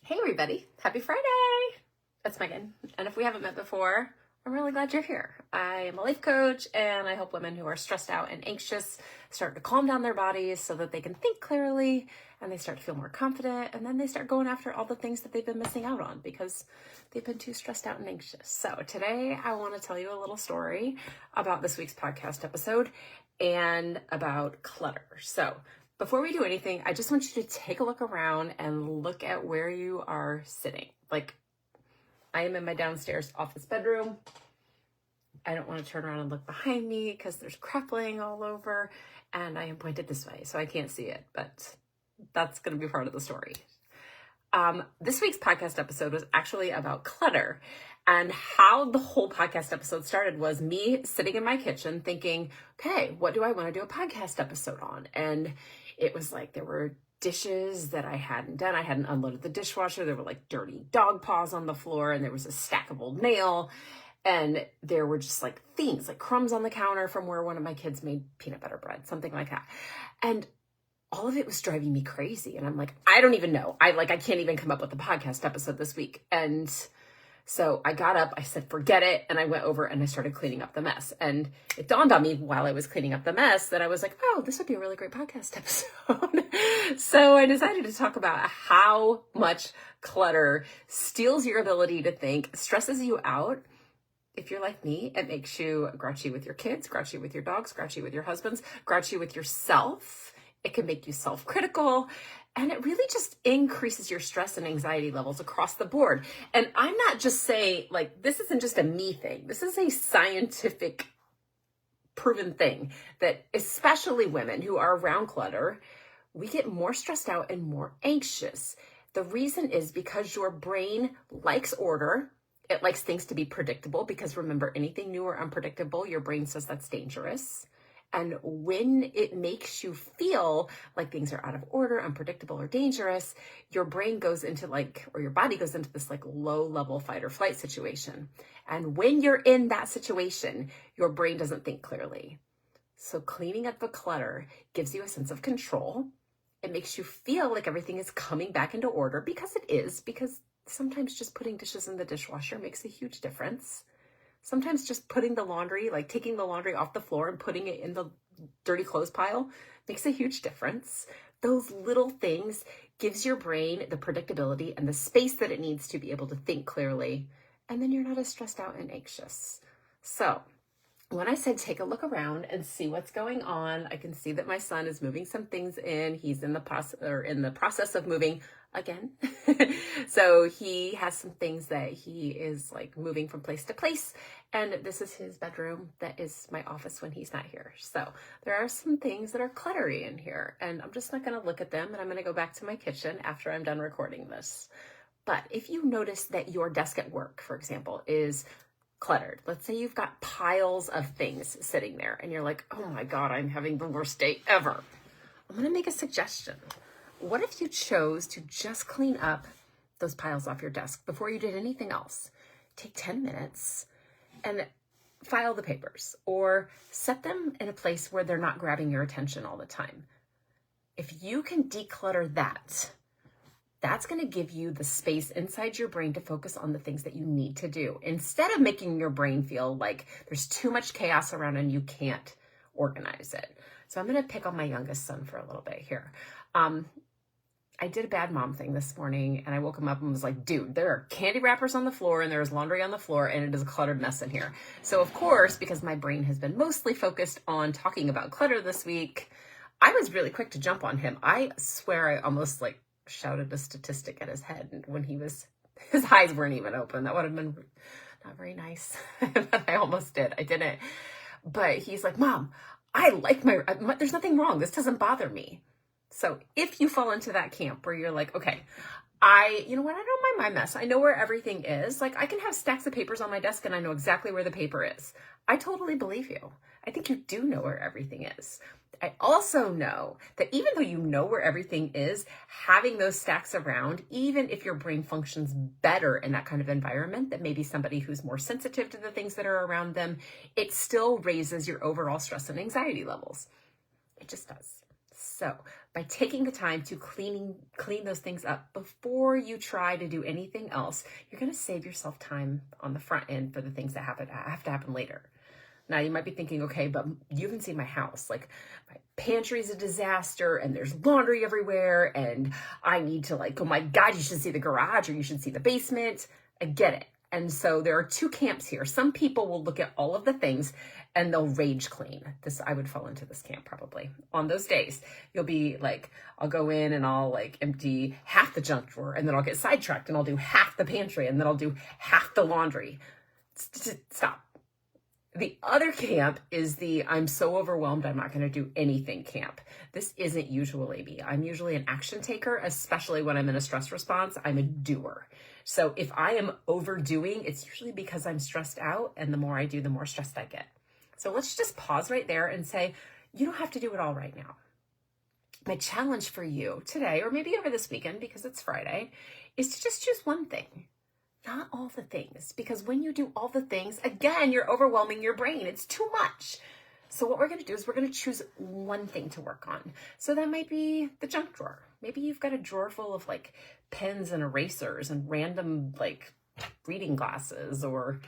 Hey everybody, happy Friday! It's Megan, and if we haven't met before, I'm really glad you're here. I am a life coach, and I help women who are stressed out and anxious start to calm down their bodies so that they can think clearly, and they start to feel more confident, and then they start going after all the things that they've been missing out on because they've been too stressed out and anxious. So today I want to tell you a little story about this week's podcast episode and about clutter. So before we do anything, I just want you to take a look around and look at where you are sitting. Like, I am in my downstairs office bedroom. I don't want to turn around and look behind me because there's crap laying all over, and I am pointed this way, so I can't see it, but that's going to be part of the story. This week's podcast episode was actually about clutter, and how the whole podcast episode started was me sitting in my kitchen thinking, okay, what do I want to do a podcast episode on? And it was like there were dishes that I hadn't done. I hadn't unloaded the dishwasher. There were like dirty dog paws on the floor, and there was a stack of old mail, and there were just like things like crumbs on the counter from where one of my kids made peanut butter bread, something like that. And all of it was driving me crazy. And I'm like, I don't even know. I can't even come up with a podcast episode this week. And so I got up, I said, forget it. And I went over and I started cleaning up the mess. And it dawned on me while I was cleaning up the mess that I was like, oh, this would be a really great podcast episode. So I decided to talk about how much clutter steals your ability to think, stresses you out. If you're like me, it makes you grouchy with your kids, grouchy with your dogs, grouchy with your husbands, grouchy with yourself. It can make you self-critical, and it really just increases your stress and anxiety levels across the board. And I'm not just saying, like, this isn't just a me thing. This is a scientific proven thing that especially women who are around clutter, we get more stressed out and more anxious. The reason is because your brain likes order. It likes things to be predictable because remember, anything new or unpredictable, your brain says that's dangerous. And when it makes you feel like things are out of order, unpredictable, or dangerous, your brain goes into or your body goes into this low level fight or flight situation. And when you're in that situation, your brain doesn't think clearly. So cleaning up the clutter gives you a sense of control. It makes you feel like everything is coming back into order because it is, because sometimes just putting dishes in the dishwasher makes a huge difference. Sometimes just putting the laundry, like taking the laundry off the floor and putting it in the dirty clothes pile makes a huge difference. Those little things gives your brain the predictability and the space that it needs to be able to think clearly. And then you're not as stressed out and anxious. So when I said take a look around and see what's going on, I can see that my son is moving some things in. He's in the process of moving again. So he has some things that he is moving from place to place. And this is his bedroom. That is my office when he's not here. So there are some things that are cluttery in here, and I'm just not going to look at them. And I'm going to go back to my kitchen after I'm done recording this. But if you notice that your desk at work, for example, is cluttered. Let's say you've got piles of things sitting there and you're like, oh my God, I'm having the worst day ever. I'm going to make a suggestion. What if you chose to just clean up those piles off your desk before you did anything else? Take 10 minutes and file the papers or set them in a place where they're not grabbing your attention all the time. If you can declutter that, that's going to give you the space inside your brain to focus on the things that you need to do instead of making your brain feel like there's too much chaos around and you can't organize it. So I'm going to pick on my youngest son for a little bit here. I did a bad mom thing this morning, and I woke him up and was like, dude, there are candy wrappers on the floor and there's laundry on the floor and it is a cluttered mess in here. So of course, because my brain has been mostly focused on talking about clutter this week, I was really quick to jump on him. I swear I almost shouted a statistic at his head when his eyes weren't even open. That would have been not very nice, but I almost did. I didn't. But he's like, Mom, I like there's nothing wrong. This doesn't bother me. So if you fall into that camp where you're like, okay, you know what? I don't mind my mess. I know where everything is. I can have stacks of papers on my desk and I know exactly where the paper is. I totally believe you. I think you do know where everything is. I also know that even though you know where everything is, having those stacks around, even if your brain functions better in that kind of environment than maybe somebody who's more sensitive to the things that are around them, it still raises your overall stress and anxiety levels. It just does. So by taking the time to clean those things up before you try to do anything else, you're going to save yourself time on the front end for the things that have to happen later. Now you might be thinking, okay, but you haven't seen my house. Like, my pantry is a disaster and there's laundry everywhere and I need to oh my God, you should see the garage or you should see the basement. I get it. And so there are two camps here. Some people will look at all of the things and they'll rage clean. I would fall into this camp probably. On those days, you'll be like, I'll go in and I'll empty half the junk drawer and then I'll get sidetracked and I'll do half the pantry and then I'll do half the laundry. Stop. The other camp is I'm so overwhelmed, I'm not going to do anything camp. This isn't usually me. I'm usually an action taker, especially when I'm in a stress response. I'm a doer. So if I am overdoing, it's usually because I'm stressed out, and the more I do, the more stressed I get. So let's just pause right there and say, you don't have to do it all right now. My challenge for you today, or maybe over this weekend because it's Friday, is to just choose one thing. Not all the things, because when you do all the things, again, you're overwhelming your brain. It's too much. So what we're going to do is we're going to choose one thing to work on. So that might be the junk drawer. Maybe you've got a drawer full of pens and erasers and random reading glasses or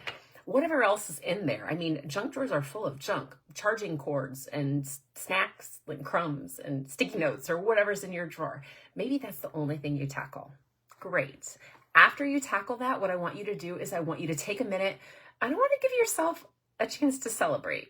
whatever else is in there. I mean, junk drawers are full of junk, charging cords and snacks and crumbs and sticky notes or whatever's in your drawer. Maybe that's the only thing you tackle. Great. After you tackle that, what I want you to do is I want you to take a minute and I want to give yourself a chance to celebrate.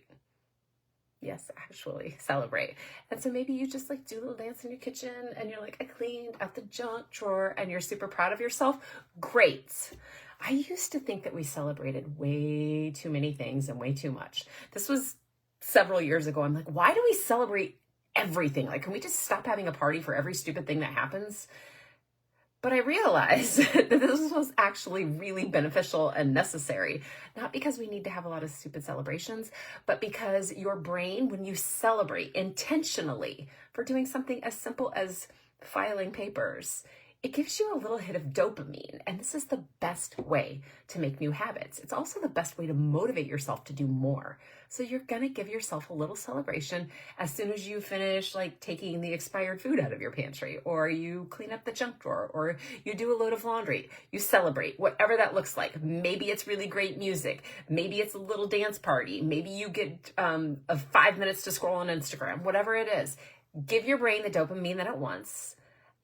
Yes, actually celebrate. And so maybe you just do a little dance in your kitchen and you're I cleaned out the junk drawer and you're super proud of yourself. Great. I used to think that we celebrated way too many things and way too much. This was several years ago. I'm why do we celebrate everything? Can we just stop having a party for every stupid thing that happens? But I realized that this was actually really beneficial and necessary, not because we need to have a lot of stupid celebrations, but because your brain, when you celebrate intentionally for doing something as simple as filing papers, it gives you a little hit of dopamine. And this is the best way to make new habits. It's also the best way to motivate yourself to do more. So you're going to give yourself a little celebration as soon as you finish taking the expired food out of your pantry, or you clean up the junk drawer, or you do a load of laundry. You celebrate, whatever that looks like. Maybe it's really great music. Maybe it's a little dance party. Maybe you get 5 minutes to scroll on Instagram, whatever it is. Give your brain the dopamine that it wants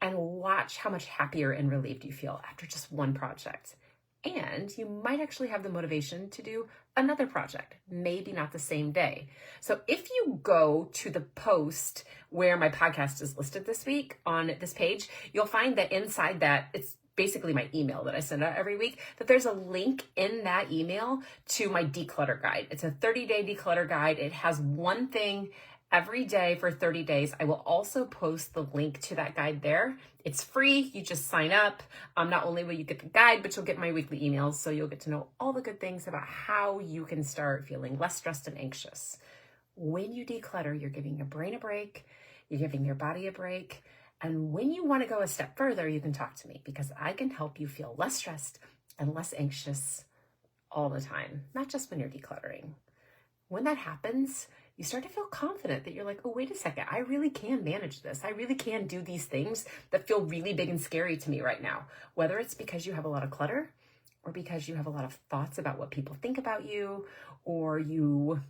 and watch how much happier and relieved you feel after just one project. And you might actually have the motivation to do another project, maybe not the same day. So if you go to the post where my podcast is listed this week on this page, you'll find that inside that, it's basically my email that I send out every week, that there's a link in that email to my declutter guide. It's a 30-day declutter guide. It has one thing every day for 30 days. I will also post the link to that guide there. It's free. You just sign up. Not only will you get the guide, but you'll get my weekly emails. So you'll get to know all the good things about how you can start feeling less stressed and anxious. When you declutter, you're giving your brain a break. You're giving your body a break. And when you want to go a step further, you can talk to me because I can help you feel less stressed and less anxious all the time, not just when you're decluttering. When that happens, you start to feel confident that you're oh, wait a second, I really can manage this. I really can do these things that feel really big and scary to me right now. Whether it's because you have a lot of clutter or because you have a lot of thoughts about what people think about you, or you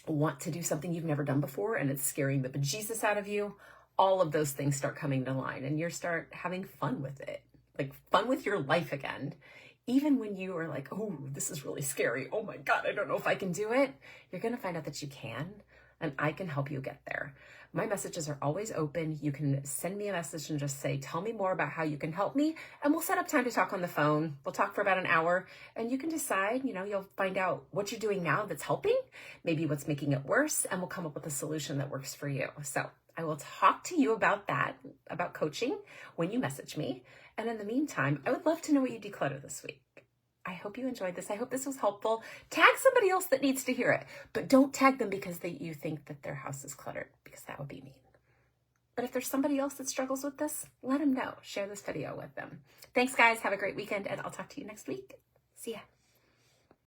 want to do something you've never done before and it's scaring the bejesus out of you, all of those things start coming to line and you start having fun with it, fun with your life again. Even when you are oh, this is really scary. Oh my God, I don't know if I can do it. You're going to find out that you can, and I can help you get there. My messages are always open. You can send me a message and just say, tell me more about how you can help me. And we'll set up time to talk on the phone. We'll talk for about an hour and you can decide, you'll find out what you're doing now that's helping, maybe what's making it worse, and we'll come up with a solution that works for you. So I will talk to you about that, about coaching, when you message me. And in the meantime, I would love to know what you declutter this week. I hope you enjoyed this. I hope this was helpful. Tag somebody else that needs to hear it, but don't tag them because you think that their house is cluttered, because that would be mean. But if there's somebody else that struggles with this, let them know. Share this video with them. Thanks, guys. Have a great weekend, and I'll talk to you next week. See ya.